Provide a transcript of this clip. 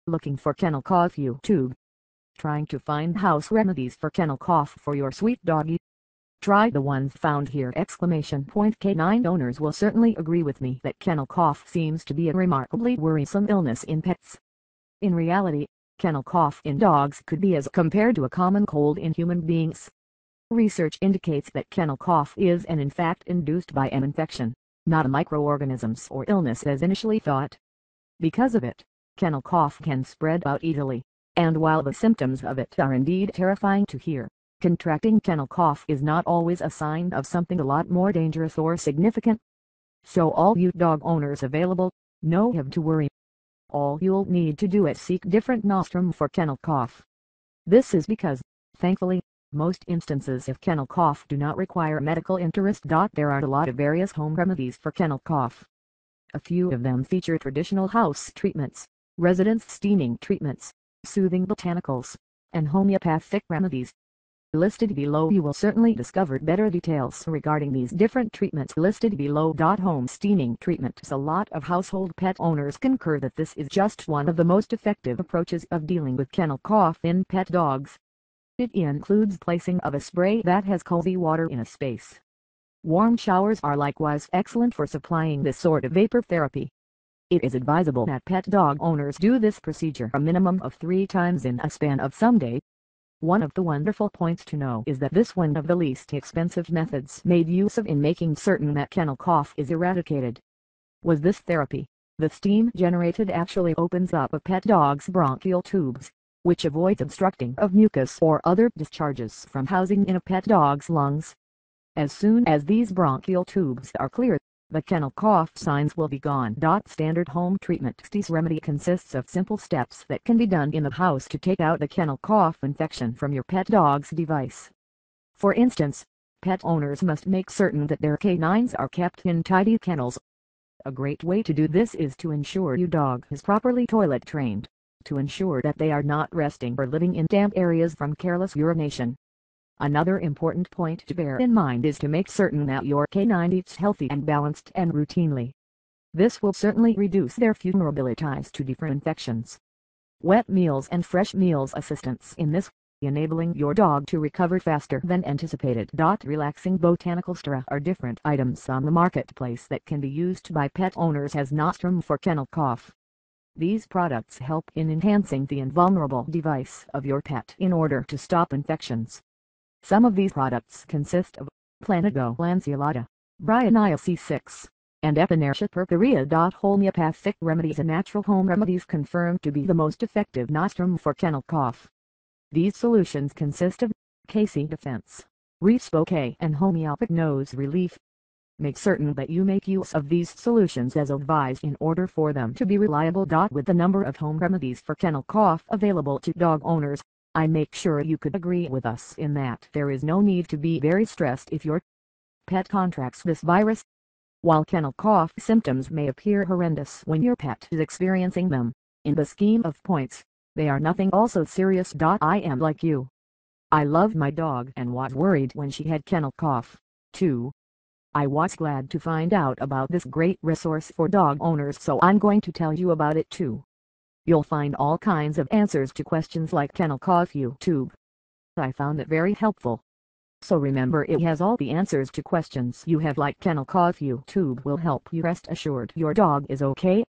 Looking for Kennel Cough YouTube? Trying to find house remedies for kennel cough for your sweet doggy? Try the ones found here! Canine owners will certainly agree with me that kennel cough seems to be a remarkably worrisome illness in pets. In reality, kennel cough in dogs could be as compared to a common cold in human beings. Research indicates that kennel cough is in fact induced by an infection, not a microorganisms or illness as initially thought. Because of it, kennel cough can spread out easily, and while the symptoms of it are indeed terrifying to hear, contracting kennel cough is not always a sign of something a lot more dangerous or significant. So all you dog owners available, no have to worry. All you'll need to do is seek different nostrum for kennel cough. This is because, thankfully, most instances of kennel cough do not require medical interest.There are a lot of various home remedies for kennel cough. A few of them feature traditional house treatments, residence steaming treatments, soothing botanicals, and homeopathic remedies. Listed below you will certainly discover better details regarding these different treatments. Listed below.Home Steaming TreatmentsA. A lot of household pet owners concur that this is just one of the most effective approaches of dealing with kennel cough in pet dogs. It includes placing of a spray that has cozy water in a space. Warm showers are likewise excellent for supplying this sort of vapor therapy. It is advisable that pet dog owners do this procedure a minimum of 3 times in a span of some day. One of the wonderful points to know is that this one of the least expensive methods made use of in making certain that kennel cough is eradicated. Was this therapy, the steam generated actually opens up a pet dog's bronchial tubes, which avoids obstructing of mucus or other discharges from housing in a pet dog's lungs. As soon as these bronchial tubes are clear, the kennel cough signs will be gone.Standard. Home TreatmentsThis remedy consists of simple steps that can be done in the house to take out the kennel cough infection from your pet dog's device. For instance, pet owners must make certain that their canines are kept in tidy kennels. A great way to do this is to ensure your dog is properly toilet trained, to ensure that they are not resting or living in damp areas from careless urination. Another important point to bear in mind is to make certain that your canine eats healthy and balanced and routinely. This will certainly reduce their vulnerabilities to different infections. Wet meals and fresh meals assistance in this, enabling your dog to recover faster than anticipated.Relaxing. Botanicals are different items on the marketplace that can be used by pet owners as nostrum for kennel cough. These products help in enhancing the invulnerable device of your pet in order to stop infections. Some of these products consist of Plantago Lanceolata, Bryonia C6, and Purpurea.Homeopathic remedies and natural home remedies confirmed to be the most effective nostrum for kennel cough. These solutions consist of KC defense, Respoke and homeopathic nose relief. Make certain that you make use of these solutions as advised in order for them to be reliable.With the number of home remedies for kennel cough available to dog owners, I make sure you could agree with us in that there is no need to be very stressed if your pet contracts this virus. While kennel cough symptoms may appear horrendous when your pet is experiencing them, in the scheme of points, they are nothing. Also serious.I'm like you. I loved my dog and was worried when she had kennel cough, too. I was glad to find out about this great resource for dog owners, so I'm going to tell you about it too. You'll find all kinds of answers to questions like kennel cough YouTube. I found it very helpful. So remember, it has all the answers to questions you have, like kennel cough YouTube will help you rest assured your dog is okay.